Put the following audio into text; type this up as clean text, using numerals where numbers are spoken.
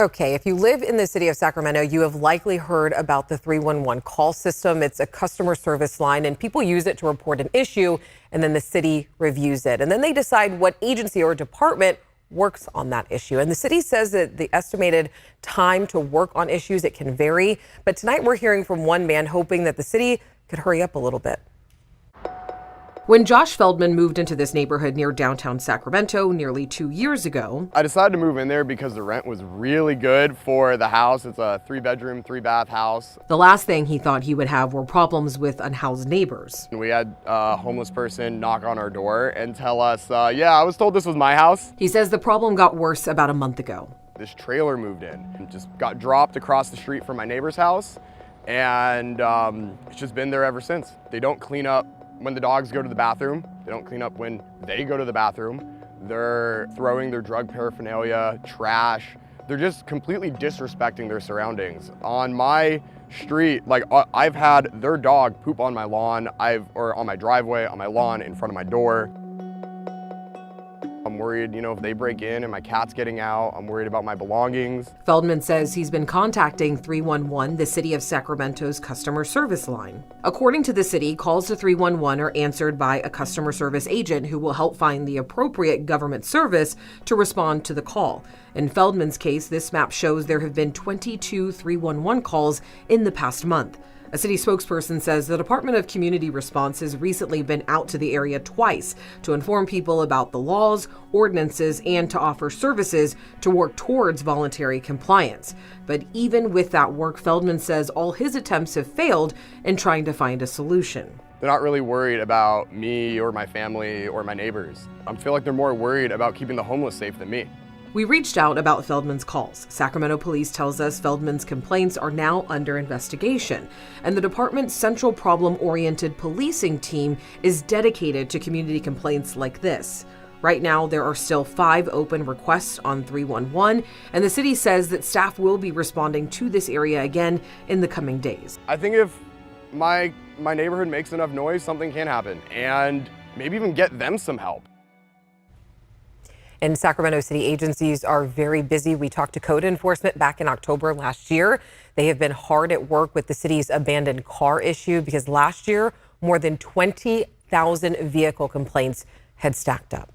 Okay, if you live in the city of Sacramento, you have likely heard about the 311 call system. It's a customer service line, and people use it to report an issue, and then the city reviews it. And then they decide what agency or department works on that issue. And the city says that the estimated time to work on issues, it can vary. But tonight we're hearing from one man hoping that the city could hurry up a little bit. When Josh Feldman moved into this neighborhood near downtown Sacramento nearly 2 years ago, I decided to move in there because the rent was really good for the house. It's a 3-bedroom, 3-bath house. The last thing he thought he would have were problems with unhoused neighbors. We had a homeless person knock on our door and tell us, yeah, I was told this was my house. He says the problem got worse about a month ago. This trailer moved in and just got dropped across the street from my neighbor's house. And it's just been there ever since. They don't clean up when the dogs go to the bathroom. They don't clean up when they go to the bathroom. They're throwing their drug paraphernalia, trash. They're just completely disrespecting their surroundings. On my street, like I've had their dog poop on my lawn, or on my driveway, on my lawn, in front of my door. I'm worried, if they break in and my cat's getting out, I'm worried about my belongings. Feldman says he's been contacting 311, the city of Sacramento's customer service line. According to the city, calls to 311 are answered by a customer service agent who will help find the appropriate government service to respond to the call. In Feldman's case, this map shows there have been 22 311 calls in the past month. A city spokesperson says the Department of Community Response has recently been out to the area twice to inform people about the laws, ordinances, and to offer services to work towards voluntary compliance. But even with that work, Feldman says all his attempts have failed in trying to find a solution. They're not really worried about me or my family or my neighbors. I feel like they're more worried about keeping the homeless safe than me. We reached out about Feldman's calls. Sacramento police tells us Feldman's complaints are now under investigation, and the department's central problem-oriented policing team is dedicated to community complaints like this. Right now, there are still 5 open requests on 311, and the city says that staff will be responding to this area again in the coming days. I think if my neighborhood makes enough noise, something can happen, and maybe even get them some help. And Sacramento city agencies are very busy. We talked to code enforcement back in October last year. They have been hard at work with the city's abandoned car issue because last year, more than 20,000 vehicle complaints had stacked up.